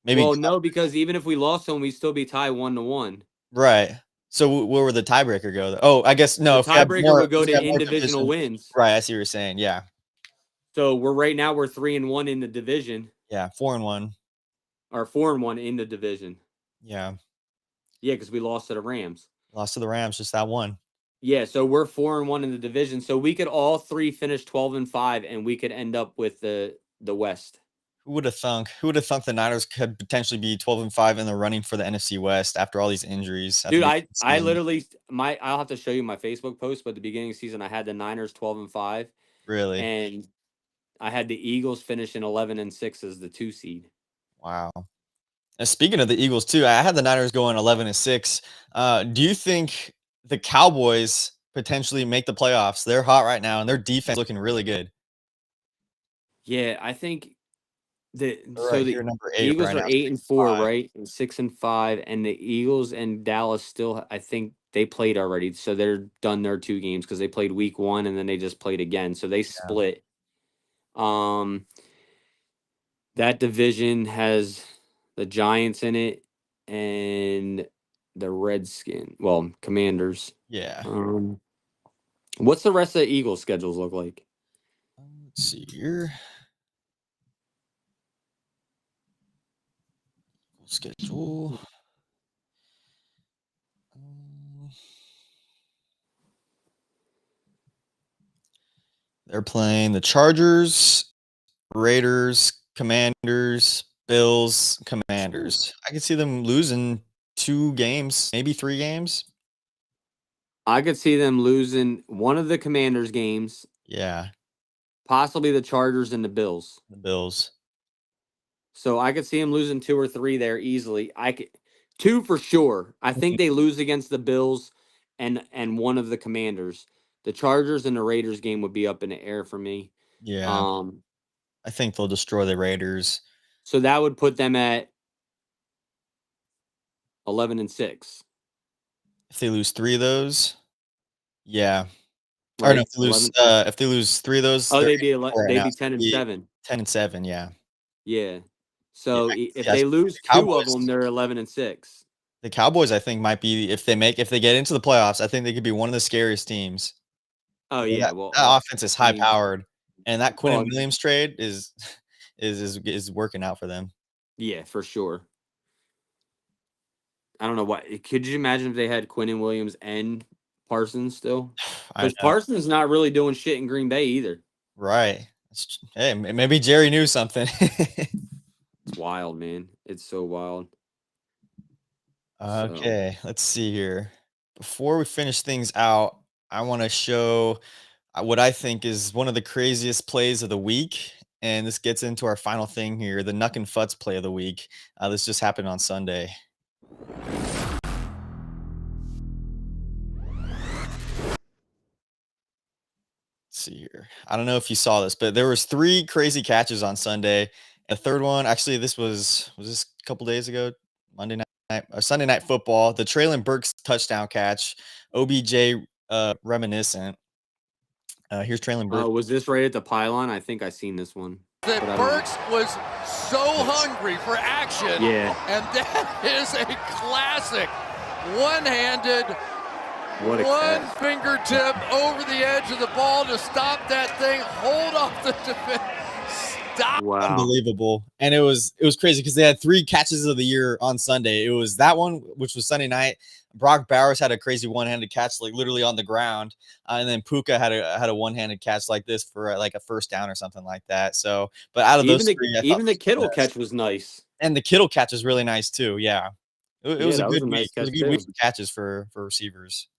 Maybe Well, no, because even if we lost them, we'd still be tied 1-1. right. So where would the tiebreaker go? Oh, I guess no. The tiebreaker would go to if we have more in-divisional division- wins. Right, I see what you're saying. Yeah, So right now we're 3-1 in the division, yeah, 4-1. or 4-1 in the division. Yeah, Yeah, because we lost to the Rams. lost to the Rams, just that one. Yeah, so we're 4-1 in the division. So we could all 3 finish 12 and 5, and we could end up with the West. Who would have thunk? Who would have thunk the Niners could potentially be 12 and 5 in the running for the NFC West after all these injuries? Dude, I literally I'll have to show you my Facebook post, but at the beginning of the season I had the Niners 12 and 5, really. and I had the Eagles finishing 11 and 6 as the 2 seed. Wow. And speaking of the Eagles too, I had the Niners going 11 and 6. Do you think the Cowboys potentially make the playoffs? They're hot right now, and their defense looking really good. Yeah, I think the Right here, number 8 Eagles right are now, 8 and 4, 6-5. right? And 6 and 5, and the Eagles and Dallas still, I think they played already, so they're done their 2 games because they played week 1 and then they just played again, so they split. That division has the Giants in it and the Commanders. Yeah. What's the rest of the Eagles' schedules look like? Let's see here. Schedule. They're playing the Chargers, Raiders, Commanders, Bills, Commanders. I could see them losing 2 games, maybe 3 games. I could see them losing one of the Commanders' games, Yeah, possibly the Chargers and the Bills. the Bills. So I could see them losing 2 or 3 there easily. I could 2 for sure. I think they lose against the Bills and one of the Commanders. The Chargers and the Raiders game would be up in the air for me. Yeah, I think they'll destroy the Raiders. So that would put them at 11 and 6. If they lose 3 of those, yeah. Right? Or no, if they lose 3 of those, Oh, they're they'd be 8-4 right now, 10 and so 7. 10 and 7, yeah. Yeah. So Yeah, if yeah, they lose the 2 of Cowboys- them, they're 11 and 6. The Cowboys, I think, might be if they get into the playoffs, I think they could be one of the scariest teams. Oh Yeah, yeah, that well, offense is I high mean- powered, and that Quinn Well, Williams trade is working out for them. yeah, for sure. I don't know what. Could you imagine if they had Quinnen Williams and Parsons still? I Because know, Parsons not really doing shit in Green Bay either. right? Hey, maybe Jerry knew something. It's wild, man. It's so wild. Okay, let's see here. Before we finish things out, I want to show what I think is one of the craziest plays of the week. And this gets into our final thing here, the Nuck and Futz play of the week. This just happened on Sunday. see here. I don't know if you saw this, but there was 3 crazy catches on Sunday. A third one, actually, this was this a couple days ago? Monday night, Sunday Night Football. The Traylon Burks touchdown catch, OBJ reminiscent. Here's Traylon Burks. Was this right at the pylon? I think I seen this one. That Burks was so hungry for action. Yeah. And that is a classic. One-handed, What a one catch. fingertip over the edge of the ball to stop that thing, hold off the defense. Stop. Wow. Unbelievable. And it was crazy because they had 3 catches of the year on Sunday. It was that one, which was Sunday night. Brock Bowers had a crazy one-handed catch, like literally on the ground, and then Puka had a one-handed catch like this for like a first down or something like that. So, but out of those 3, even the Kittle catch was nice, and the Kittle catch is really nice too. Yeah, it was a good week. It was a good week for catches for receivers.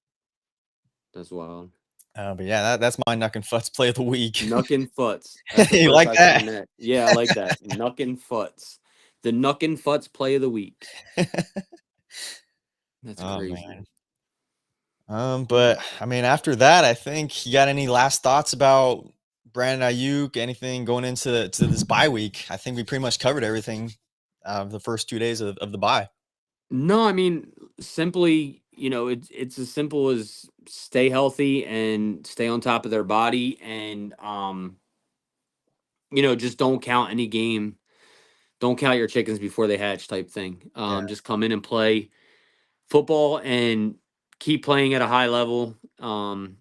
That's wild. But yeah, that's my Nuck and Futz play of the week. Nuck and Futz. You like that? Yeah, I like that. Nuck and Futz. The Nuck and Futz play of the week. That's crazy. Man. But I mean, after that, I think you got any last thoughts about Brandon Aiyuk? Anything going into this bye week? I think we pretty much covered everything. The first 2 days of the bye. No, I mean, simply, it's as simple as stay healthy and stay on top of their body, and just don't count any game. Don't count your chickens before they hatch type thing. Just come in and play football and keep playing at a high level. And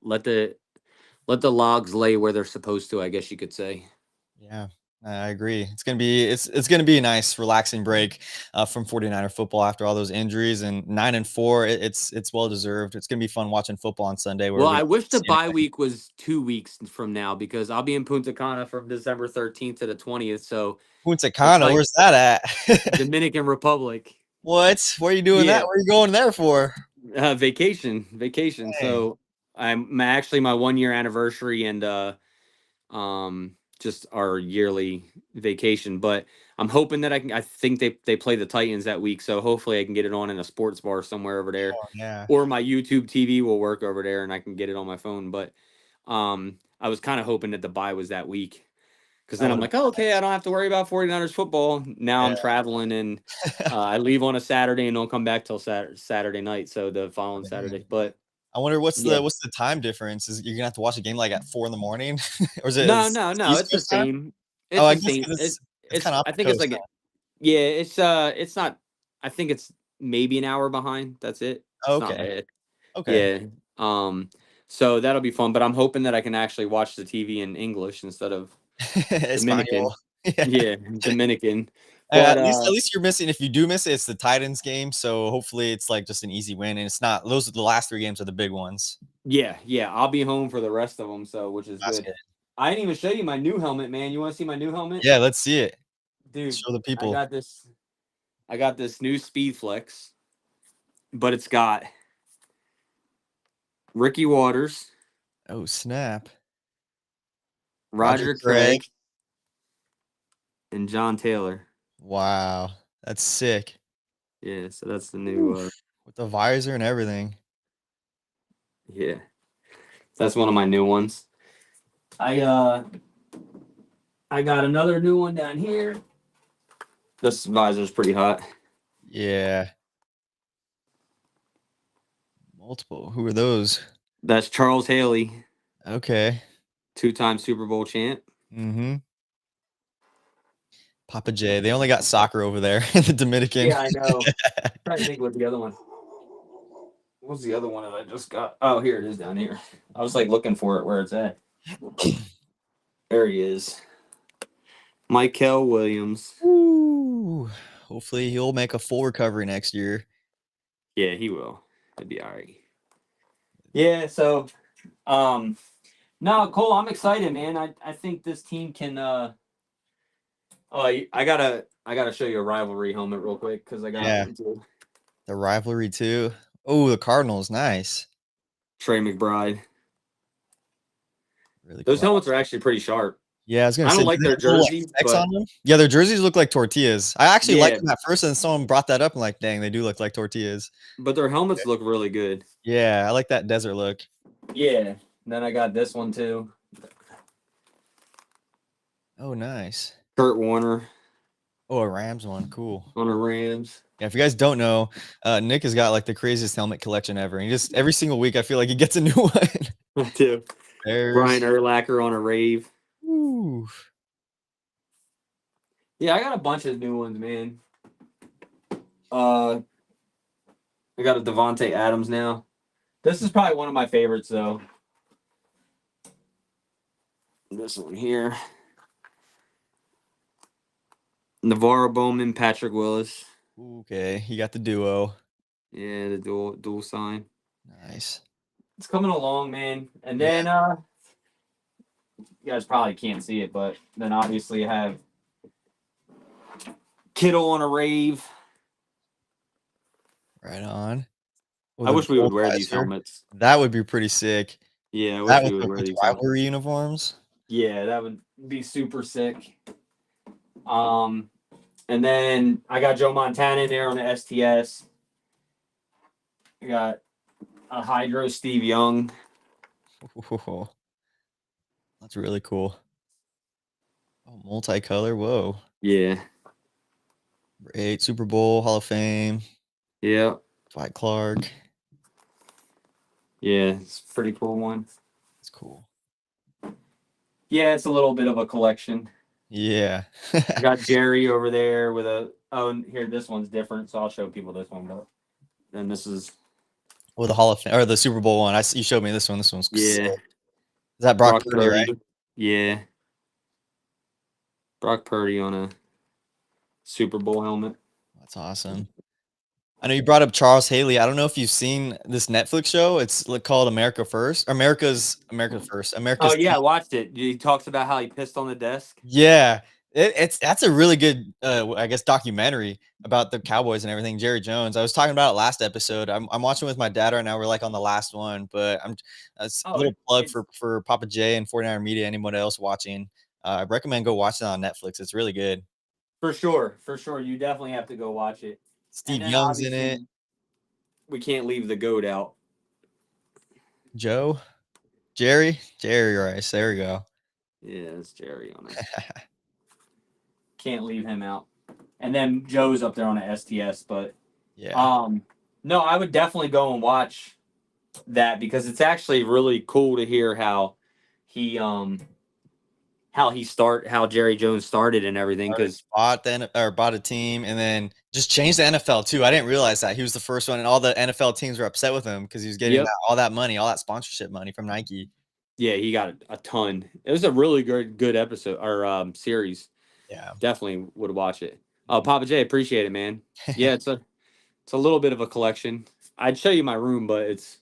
let the logs lay where they're supposed to, I guess you could say. Yeah, I agree. It's gonna be a nice, relaxing break from 49er football after all those injuries. And 9-4, it's well deserved. It's gonna be fun watching football on Sunday. Well, I wish the bye week was 2 weeks from now, because I'll be in Punta Cana from December 13th to the 20th. So Punta Cana, where's that at? Dominican Republic. What? What are you doing that? What are you going there for? Vacation. Dang. So I'm actually my 1-year anniversary and just our yearly vacation. But I'm hoping that I think they play the Titans that week, so hopefully I can get it on in a sports bar somewhere over there. Oh, yeah. Or my YouTube TV will work over there and I can get it on my phone. But I was kind of hoping that the bye was that week. Because then I'm like, oh, okay, I don't have to worry about 49ers football. Now I'm traveling, and I leave on a Saturday and don't come back till Saturday night, so the following Saturday. But I wonder what's the time difference? Is you're gonna have to watch a game like at 4 in the morning, or is it? No, it's the same. It's the same. It's kind of. I think it's like, it's not. I think it's maybe an hour behind. That's it. Okay. Okay. Yeah. So that'll be fun. But I'm hoping that I can actually watch the TV in English instead of Dominican. Yeah, Dominican. But, at least you're missing. If you do miss it, it's the Titans game. So hopefully it's like just an easy win, and it's not. Those are the last 3 games are the big ones. Yeah. I'll be home for the rest of them, so which is good. I didn't even show you my new helmet, man. You want to see my new helmet? Yeah, let's see it, dude. Show the people. I got this new Speed Flex, but it's got Ricky Waters. Oh snap! Roger Craig and John Taylor. Wow, that's sick. Yeah, so that's the new with the visor and everything. Yeah, that's one of my new ones. I got another new one down here. This visor's pretty hot. Yeah. Multiple. Who are those? That's Charles Haley. Okay. 2-time Super Bowl champ. Mm-hmm. Papa J. They only got soccer over there in the Dominican. Yeah, I know. I'm trying to think what the other one. What's the other one that I just got? Oh, here it is down here. I was like looking for it where it's at. There he is. Michael Williams. Ooh. Hopefully he'll make a full recovery next year. Yeah, he will. It'd be all right. Yeah, so no, Cole, I'm excited, man. I think this team can I gotta show you a rivalry helmet real quick because I got one too. The rivalry too. Oh, the Cardinals, nice. Trey McBride. Really Those helmets are actually pretty sharp. Yeah, I was gonna say, I don't like their jerseys. But... on them? Yeah, their jerseys look like tortillas. I actually liked them at first, and someone brought that up and like, dang, they do look like tortillas. But their helmets look really good. Yeah, I like that desert look. Yeah. And then I got this one too. Oh, nice. Kurt Warner Oh, a Rams one. Cool. on the Rams. Yeah, if you guys don't know, Nick has got like the craziest helmet collection ever. And he just every single week I feel like he gets a new one. Too. Bears. Brian Urlacher on a rave. Ooh. Yeah, I got a bunch of new ones, man. I got a Devontae Adams now. This is probably one of my favorites, though. This one here. Navarro Bowman, Patrick Willis. Okay, he got the duo. Yeah, the dual sign. Nice. It's coming along, man. And then you guys probably can't see it, but then obviously you have Kittle on a rave. Right on. I wish we would wear these helmets. That would be pretty sick. Yeah, I That wish we would with wear the these helmets. rivalry uniforms. Yeah, that would be super sick. And then I got Joe Montana in there on the STS. I got a Hydro Steve Young. Ooh, that's really cool. Oh, multicolor. Whoa. Yeah. Great. Super Bowl, Hall of Fame. Yeah. Dwight Clark. Yeah, it's a pretty cool one. That's cool. Yeah, it's a little bit of a collection. Yeah. I got Jerry over there with and here, this one's different, so I'll show people this one. But then this is Well, the Hall of Fame or the Super Bowl one. You showed me this one. This one's sick. Is that Brock Purdy, right? Yeah. Brock Purdy on a Super Bowl helmet. That's awesome. I know you brought up Charles Haley. I don't know if you've seen this Netflix show. It's called America First. America First. Oh yeah, I watched it. He talks about how he pissed on the desk. Yeah, that's a really good, I guess, documentary about the Cowboys and everything. Jerry Jones. I was talking about it last episode. I'm watching with my dad right now. We're like on the last one, but it's a little plug for Papa J and 49er Media. Anyone else watching? I recommend go watch it on Netflix. It's really good. For sure. You definitely have to go watch it. Steve Young's in it. We can't leave the GOAT out. Jerry Rice. There we go. Yeah, it's Jerry on it. Can't leave him out. And then Joe's up there on the STS, but yeah. No, I would definitely go and watch that because it's actually really cool to hear how how Jerry Jones started and everything, because bought a team and then just changed the NFL too. I didn't realize that he was the first one, and all the NFL teams were upset with him because he was getting all that money, all that sponsorship money from Nike. Yeah, he got a ton. It was a really good episode or series. Yeah, definitely would watch it. Papa J, appreciate it, man. Yeah, it's a little bit of a collection. I'd show you my room, but it's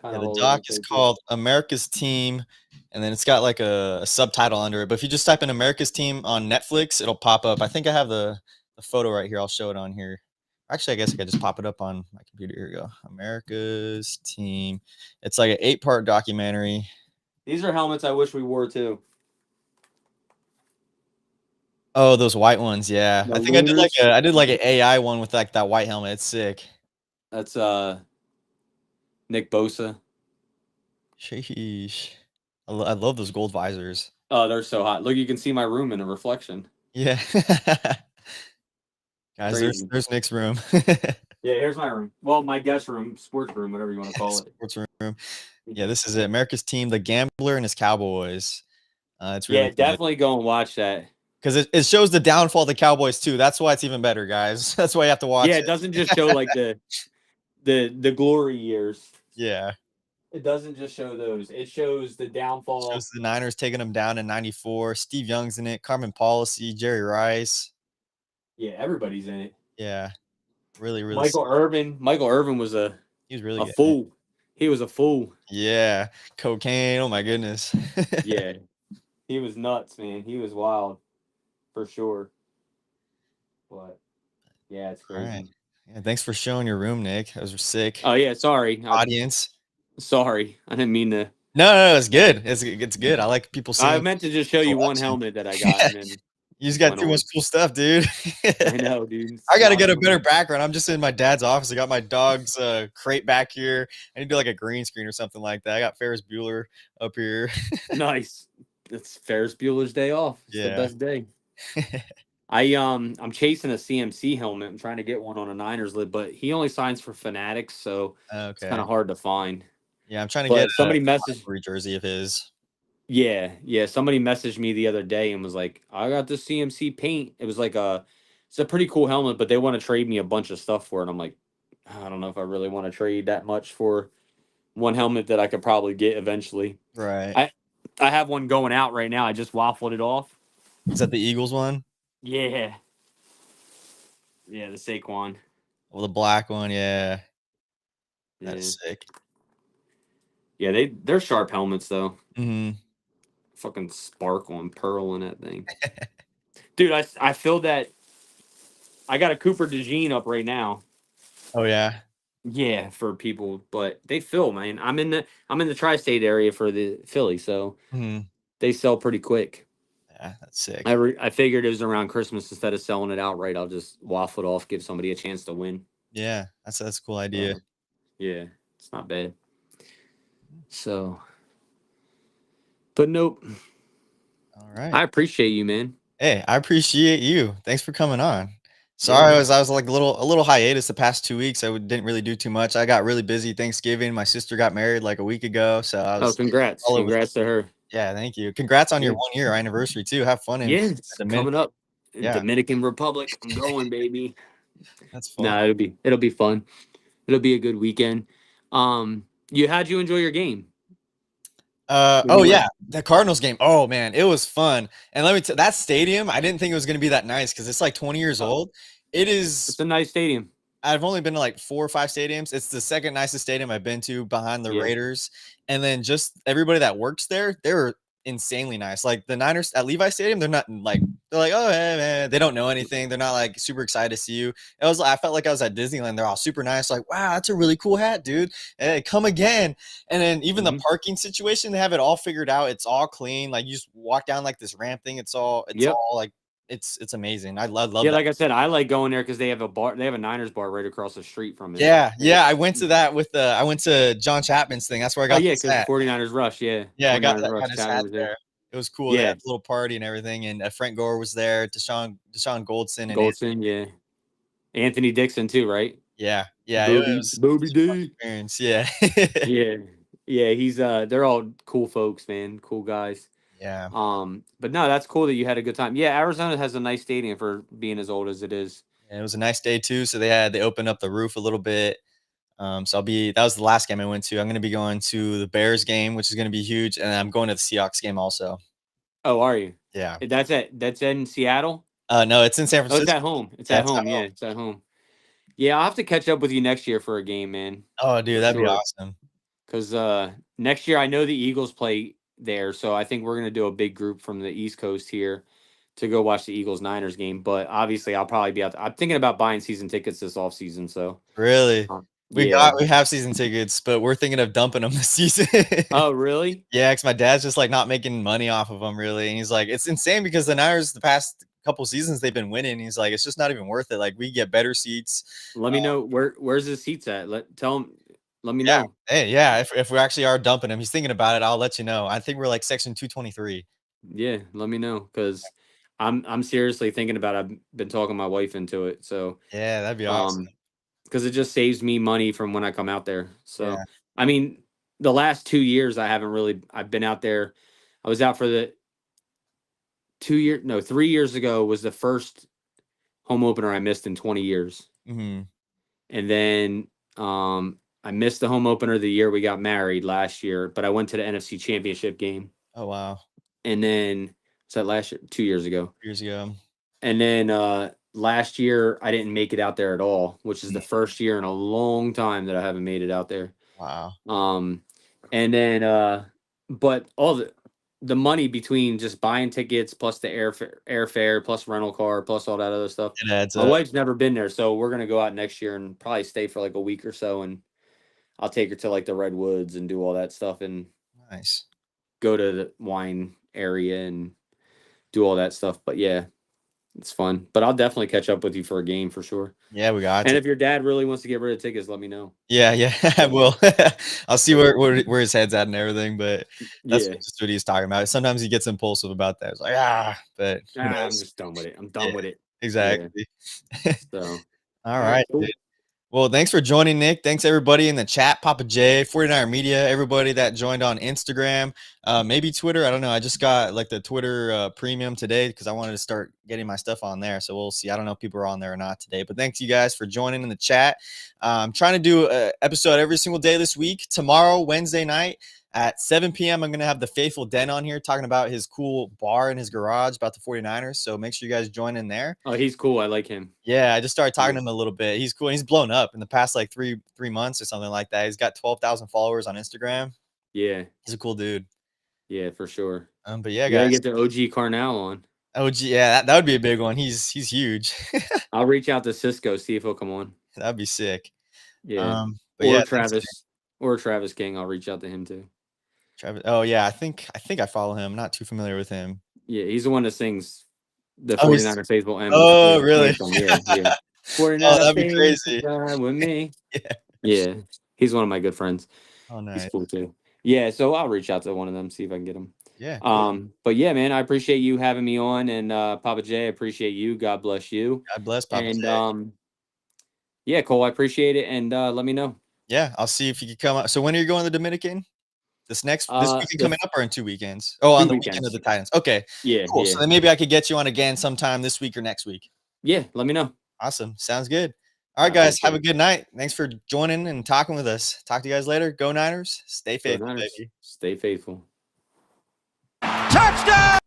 kind of the doc is called America's Team, and then it's got like a subtitle under it. But if you just type in America's Team on Netflix, it'll pop up. I think I have the photo right here. I'll show it on here. Actually, I guess I could just pop it up on my computer. Here we go. America's Team. It's like an 8-part documentary. These are helmets I wish we wore too. Oh, those white ones, yeah. I think I did like an AI one with like that white helmet. It's sick. That's Nick Bosa. Sheesh. I love those gold visors. Oh, they're so hot. Look, you can see my room in a reflection. Yeah. Guys, there's Nick's room. Yeah, here's my room. Well, my guest room, sports room, whatever you want to call it. Sports room. Yeah, this is it. America's Team, the Gambler and his Cowboys. It's really definitely go and watch that. Because it shows the downfall of the Cowboys too. That's why it's even better, guys. That's why you have to watch it. Yeah, it doesn't just show like the glory years. Yeah. It doesn't just show those. It shows the downfall. It shows the Niners taking them down in 94. Steve Young's in it. Carmen Policy, Jerry Rice. Yeah, everybody's in it. Yeah. Really, really. Michael Irvin. Michael Irvin was he was really a fool. He was a fool. Yeah. Cocaine. Oh my goodness. Yeah. He was nuts, man. He was wild. For sure. But yeah, it's crazy. Right. Yeah, thanks for showing your room, Nick. That was sick. Oh yeah, sorry. Audience. Sorry. I didn't mean to. No, it's good. It's good. I like people seeing. I meant to just show you one helmet that I got. And then You just got went too much on. cool stuff, dude. I know, dude. It's I a got to lot get of a better money. background. I'm just in my dad's office. I got my dog's crate back here. I need to do like a green screen or something like that. I got Ferris Bueller up here. Nice. It's Ferris Bueller's Day off. It's the Yeah. best day. I'm chasing a CMC helmet. I'm trying to get one on a Niners lid, but he only signs for Fanatics, so it's kind Okay. of hard to find. Yeah, I'm trying to get But a somebody messaged rivalry jersey of his. yeah, somebody messaged me the other day and was like, "I got this CMC paint." It was like it's a pretty cool helmet, but they want to trade me a bunch of stuff for it. I'm like, I don't know if I really want to trade that much for one helmet that I could probably get eventually. Right. I I have one going out right now. I just waffled it off. Is that the Eagles one? Yeah. Yeah, the Saquon. Well, the black one, yeah. Yeah. That's sick. Yeah, they're sharp helmets though. Mhm. Fucking sparkle and pearl in that thing. Dude, I feel that I got a Cooper DeJean up right now. Oh, yeah? Yeah, for people, but they fill, man. I'm in the tri-state area for the Philly, so Mhm. they sell pretty quick. Yeah, that's sick. I figured it was around Christmas instead of selling it outright. I'll just waffle it off, give somebody a chance to win. Yeah, that's a cool idea. Yeah, it's not bad. So, but nope. All right. I appreciate you, man. Hey, I appreciate you. Thanks for coming on. Yeah, Sorry, man. I was like a little hiatus the past 2 weeks. Didn't really do too much. I got really busy Thanksgiving. My sister got married like a week ago, so I Oh, was congrats. all over. Congrats to her. Yeah, thank you. Congrats on your Yeah. 1 year anniversary too. Have fun in Yeah, it's the Dominican. coming up. Yeah, Dominican Republic. I'm going, baby. that's fun. Nah, it'll be fun. It'll be a good weekend. How'd you enjoy your game when Oh you yeah, went? the Cardinals game. Oh man, it was fun. And let me tell that stadium, I didn't think it was gonna be that nice because it's like 20 years Oh, old. It is. it's a nice stadium. I've only been to like 4 or 5 stadiums. It's the second nicest stadium I've been to behind the Yeah. Raiders. And then just everybody that works there, they're insanely nice. Like the Niners at Levi Stadium, they're like, oh hey, man, they don't know anything. They're not like super excited to see you. I felt like I was at Disneyland. They're all super nice, like, wow, that's a really cool hat, dude. Hey, come again. And then even the Mhm. parking situation, they have it all figured out. It's all clean. Like you just walk down like this ramp thing. It's Yep. all like it's amazing. I love Yeah, that. like I said, I like going there because they have a bar. They have a Niners bar right across the street from it. Yeah, yeah, I went to that with I went to John Chapman's thing. That's where I Oh got yeah, this because hat. 49ers Rush. Yeah, Yeah, 49ers got Rush. his Chapman hat was there. there. It was cool. They had Yeah, a little party and everything, and Frank Gore was there. Deshaun Goldson and Anthony. Goldson. Yeah, Anthony Dixon too, right? Yeah, it Booby, was Booby a fun D. experience. Yeah, Yeah, yeah. They're all cool folks, man. Cool guys. yeah. But no, that's cool that you had a good time. Yeah, Arizona has a nice stadium for being as old as it is. And it was a nice day too. So they opened up the roof a little bit. So that was the last game I went to. I'm gonna be going to the Bears game, which is gonna be huge, and I'm going to the Seahawks game also. Oh, are you? Yeah. That's in Seattle. No, it's in San Oh, it's Francisco. at home. It's at That's home. Yeah, it's at home. Yeah, I'll have to catch up with you next year for a game, man. Oh, dude, For that'd be sure. awesome. Because next year I know the Eagles play there, so I think we're gonna do a big group from the East Coast here to go watch the Eagles Niners game. But obviously, I'll probably be out. I'm thinking about buying season tickets this off season. So Really? yeah. We have season tickets, but we're thinking of dumping them this season. Oh, really? Yeah, because my dad's just like not making money off of them really, and he's like, it's insane because the Niners the past couple seasons they've been winning. He's like, it's just not even worth it. Like we get better seats. Let me know where's the seats at. Tell him. Let me Yeah, know. hey, yeah. If we actually are dumping him, he's thinking about it. I'll let you know. I think we're like section 223. Yeah, let me know because I'm seriously thinking about. I've been talking my wife into it. So Yeah, that'd be awesome. because it just saves me money from when I come out there. So Yeah. I mean, the last 2 years I've been out there. I was out for the 3 years ago was the first home opener I missed in 20 years. Hmm. And then I missed the home opener the year we got married last year, but I went to the NFC Championship game. Oh wow, And then was that last year? 2 years ago. years ago. And then last year I didn't make it out there at all, which is the first year in a long time that I haven't made it out there. Wow. And then but all the money between just buying tickets plus the airfare plus rental car plus all that other stuff. It adds My up. wife's never been there, so we're gonna go out next year and probably stay for like a week or so, and I'll take her to like the redwoods and do all that stuff and Nice. go to the wine area and do all that stuff. But yeah, It's fun. But I'll definitely catch up with you for a game for sure. Yeah, we got And to. if your dad really wants to get rid of tickets, let me know. Yeah, I will. I'll see where his head's at and everything, but that's Yeah. just what he's talking about. Sometimes he gets impulsive about that. It's like, but who I'm knows? just done with it. I'm Yeah, done with it. Yeah. exactly. So, All all right, right, cool. dude. Well, thanks for joining, Nick. Thanks everybody in the chat, Papa J, 49er Media, everybody that joined on Instagram, maybe Twitter. I don't know. I just got like the Twitter premium today because I wanted to start getting my stuff on there. So we'll see. I don't know if people are on there or not today, but thanks you guys for joining in the chat. I'm trying to do an episode every single day this week. Tomorrow, Wednesday night at 7 p.m., I'm going to have the Faithful Den on here talking about his cool bar in his garage about the 49ers. So make sure you guys join in there. Oh, he's cool. I like him. Yeah, I just started talking to him a little bit. He's cool. He's blown up in the past like three months or something like that. He's got 12,000 followers on Instagram. Yeah. He's a cool dude. Yeah, for sure. But yeah, You gotta guys. get the OG Carnell on. Oh, gee, yeah, that would be a big one. He's huge. I'll reach out to Cisco, see if he'll come on. That'd be sick. Yeah. But Or yeah, Travis King. I'll reach out to him too. Travis. Oh yeah, I think I follow him. Not too familiar with him. Yeah, he's the one that sings the Oh, 49er faithful anthem. Oh, really? Yeah. 49er Oh, that'd be faithful crazy. ride with me. Yeah. Yeah. He's one of my good friends. Oh, He's nice. cool too. Yeah, so I'll reach out to one of them, see if I can get him. Yeah. But yeah, man, I appreciate you having me on, and Papa J, I appreciate you. God bless you. God bless Papa And J. yeah, Cole, I appreciate it, and let me know. Yeah, I'll see if you can come up. So when are you going to the Dominican? This weekend coming up or in 2 weekends? Oh, on the weekend of the Titans. Okay. Yeah. Cool. Yeah. So then maybe I could get you on again sometime this week or next week. Yeah, let me know. Awesome. Sounds good. All right, guys. Have a good night. Thanks for joining and talking with us. Talk to you guys later. Go Niners. Stay faithful, baby. Stay faithful. Touchdown!